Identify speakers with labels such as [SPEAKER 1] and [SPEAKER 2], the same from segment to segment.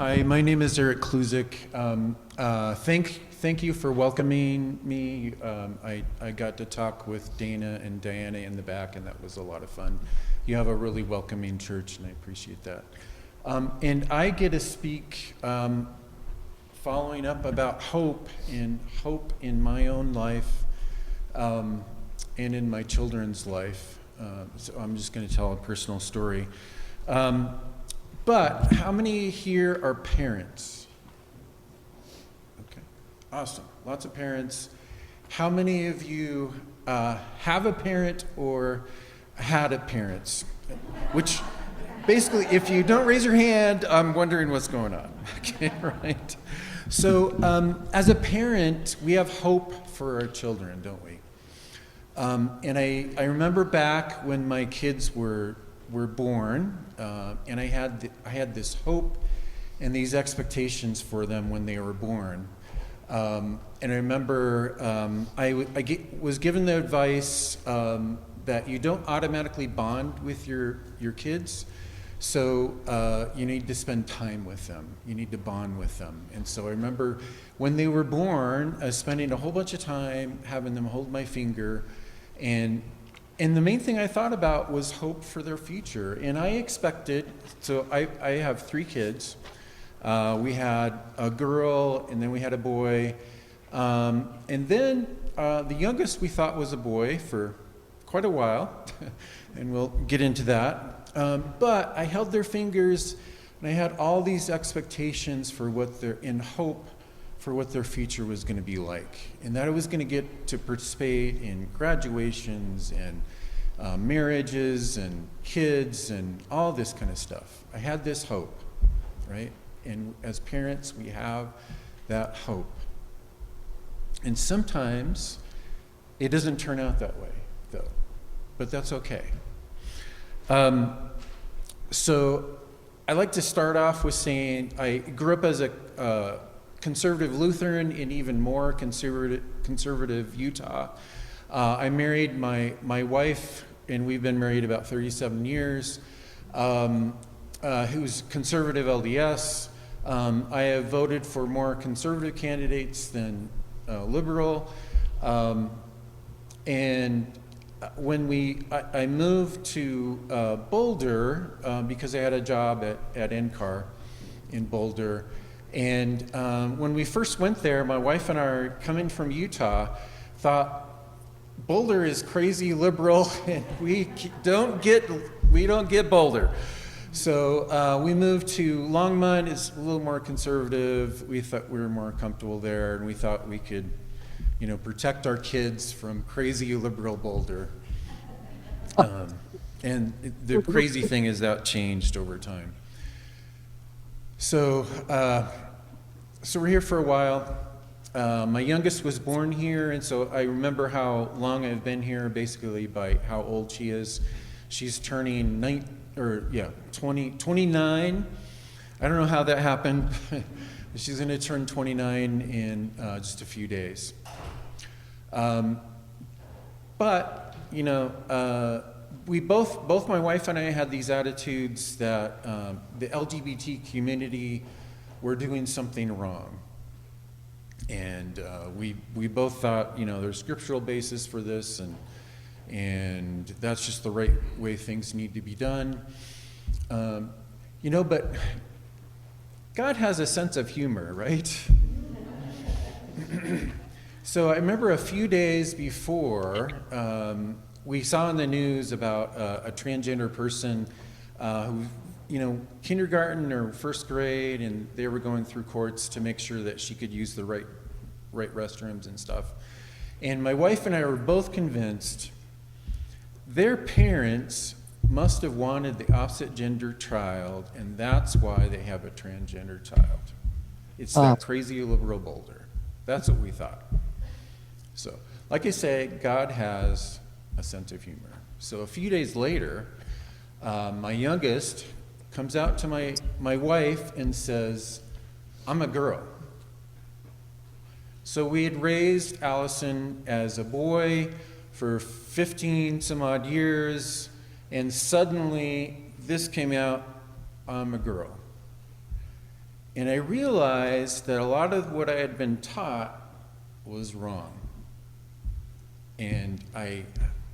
[SPEAKER 1] Hi, my name is Erik Klusek. Thank you for welcoming me. I got to talk with Dana and Diana in the back, and that was a lot of fun. You have a really welcoming church, and I appreciate that. And I get to speak following up about hope in my own life and in my children's life. So I'm just going to tell a personal story. But how many here are parents? Okay, awesome. Lots of parents. How many of you have a parent or had a parent? Which, basically, if you don't raise your hand, I'm wondering what's going on. Okay, right? So, as a parent, we have hope for our children, don't we? And I remember back when my kids were born, and I had this hope and these expectations for them when they were born. And I remember was given the advice that you don't automatically bond with your kids, so you need to spend time with them. You need to bond with them. And so I remember when they were born, spending a whole bunch of time having them hold my finger, and the main thing I thought about was hope for their future. And I expected, so I have 3 kids. We had a girl, and then we had a boy. And then the youngest we thought was a boy for quite a while, and we'll get into that. But I held their fingers, and I had all these expectations for in hope for what their future was going to be like, and that I was going to get to participate in graduations and marriages and kids and all this kind of stuff. I had this hope, right? And as parents, we have that hope. And sometimes it doesn't turn out that way, though, but that's okay. So I like to start off with saying I grew up as a conservative Lutheran in even more conservative Utah. I married my wife, and we've been married about 37 years, who's conservative LDS. I have voted for more conservative candidates than liberal. And when I moved to Boulder because I had a job at NCAR in Boulder. And when we first went there, my wife and I, coming from Utah, thought Boulder is crazy liberal, and we don't get Boulder. So we moved to Longmont. It's a little more conservative. We thought we were more comfortable there, and we thought we could, protect our kids from crazy liberal Boulder. And the crazy thing is that changed over time. So we're here for a while. My youngest was born here, and so I remember how long I've been here, basically by how old she is. She's turning 29. I don't know how that happened. She's going to turn 29 in just a few days. But we both my wife and I had these attitudes that the LGBT community were doing something wrong. And we both thought, there's scriptural basis for this, and that's just the right way things need to be done. But God has a sense of humor, right? So I remember a few days before, we saw in the news about a transgender person who, kindergarten or first grade, and they were going through courts to make sure that she could use the right restrooms and stuff. And my wife and I were both convinced their parents must have wanted the opposite gender child, and that's why they have a transgender child. It's that crazy liberal Boulder. That's what we thought. So, like I say, God has a sense of humor. So a few days later, my youngest comes out to my wife and says, "I'm a girl." So we had raised Allison as a boy for 15 some odd years, and suddenly this came out, "I'm a girl." And I realized that a lot of what I had been taught was wrong. And I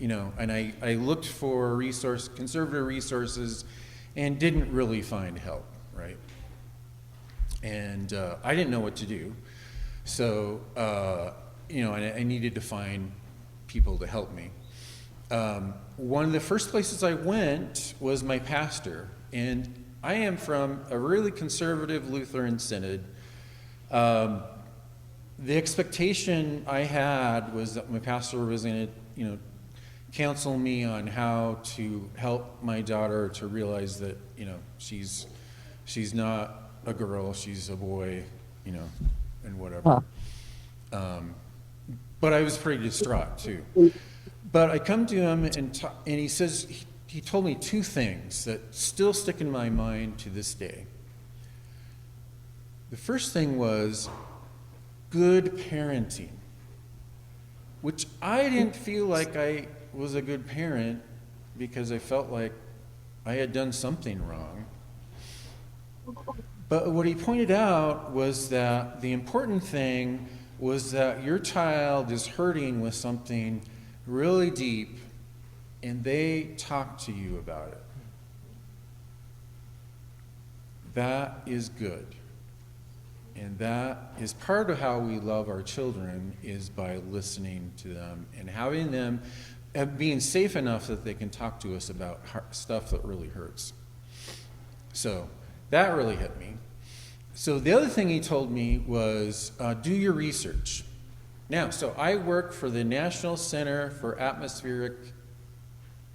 [SPEAKER 1] looked for conservative resources, and didn't really find help, right? And I didn't know what to do. So, I needed to find people to help me. One of the first places I went was my pastor. And I am from a really conservative Lutheran synod. The expectation I had was that my pastor was going to, counsel me on how to help my daughter to realize that, she's not a girl, she's a boy, and whatever. But I was pretty distraught too. But I come to him and he says, he told me two things that still stick in my mind to this day. The first thing was good parenting, which I didn't feel like I was a good parent because I felt like I had done something wrong. But what he pointed out was that the important thing was that your child is hurting with something really deep, and they talk to you about it. That is good. And that is part of how we love our children, is by listening to them and having them being safe enough that they can talk to us about stuff that really hurts. So that really hit me. So the other thing he told me was do your research. Now, so I work for the National Center for Atmospheric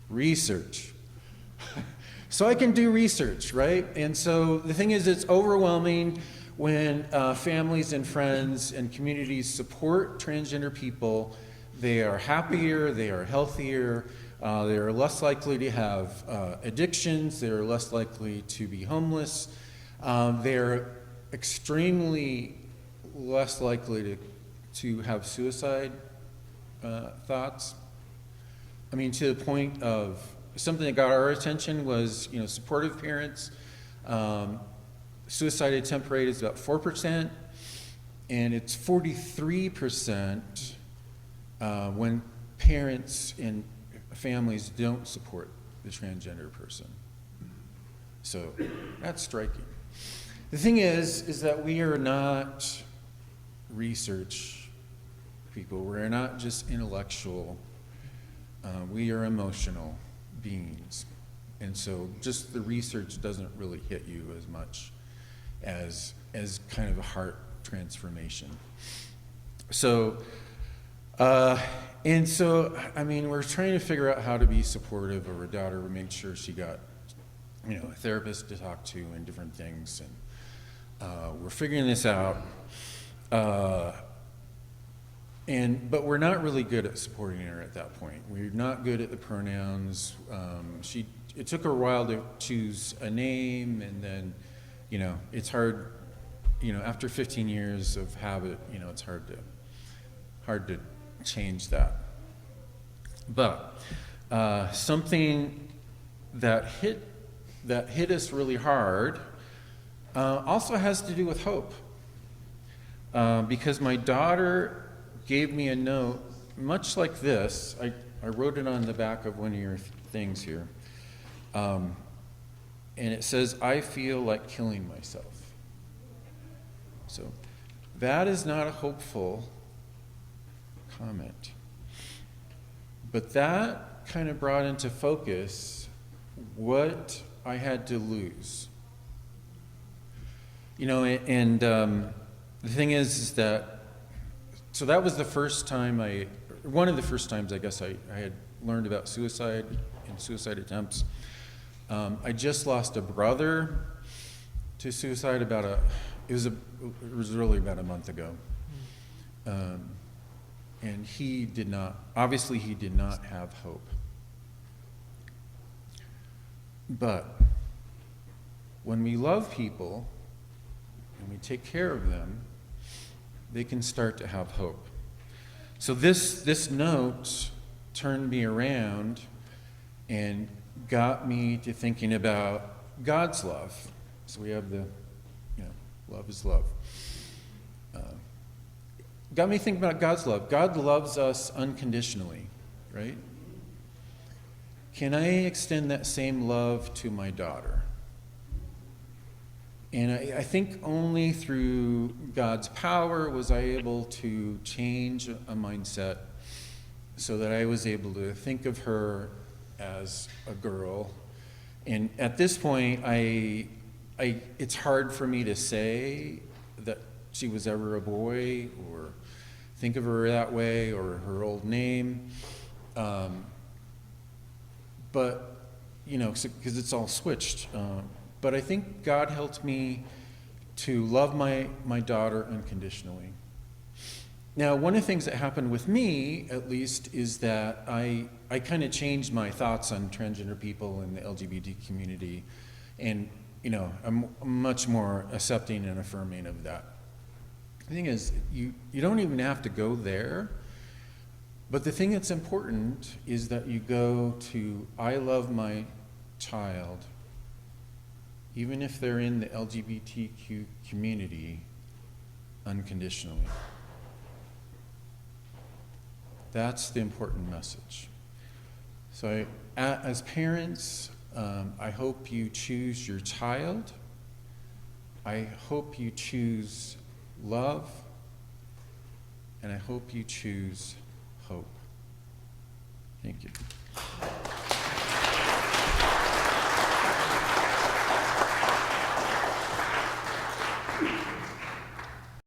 [SPEAKER 1] Research. So I can do research, right? And so the thing is, it's overwhelming when families and friends and communities support transgender people. They are happier, they are healthier, they are less likely to have addictions, they are less likely to be homeless, they're extremely less likely to have suicide thoughts. I mean, to the point of something that got our attention was, supportive parents. Suicide attempt rate is about 4%, and it's 43% when parents and families don't support the transgender person. So that's striking. The thing is that we are not research people. We're not just intellectual. We are emotional beings. And so just the research doesn't really hit you as much as kind of a heart transformation. So, we're trying to figure out how to be supportive of our daughter. We make sure she got, a therapist to talk to and different things. And we're figuring this out. But we're not really good at supporting her at that point. We're not good at the pronouns. It took her a while to choose a name, and then, it's hard, after 15 years of habit, it's hard to change that. But something that hit us really hard also has to do with hope. Because my daughter gave me a note, much like this. I wrote it on the back of one of your things here. And it says, "I feel like killing myself." So that is not a hopeful comment. But that kind of brought into focus what I had to lose. The thing is that, so that was the first time one of the first times I guess I had learned about suicide and suicide attempts. I just lost a brother to suicide it was really about a month ago. And he did not have hope. But when we love people and we take care of them, they can start to have hope. So this note turned me around and got me to thinking about God's love. So we have Love is love. Got me thinking about God's love. God loves us unconditionally, right? Can I extend that same love to my daughter? And I think only through God's power was I able to change a mindset so that I was able to think of her as a girl. And at this point, it's hard for me to say that she was ever a boy or think of her that way or her old name. But, because it's all switched. But I think God helped me to love my daughter unconditionally. Now, one of the things that happened with me, at least, is that I kind of changed my thoughts on transgender people in the LGBT community. And, I'm much more accepting and affirming of that. The thing is, you don't even have to go there. But the thing that's important is that you go to, I love my child, even if they're in the LGBTQ community, unconditionally. That's the important message. So as parents, I hope you choose your child. I hope you choose love. And I hope you choose hope. Thank you.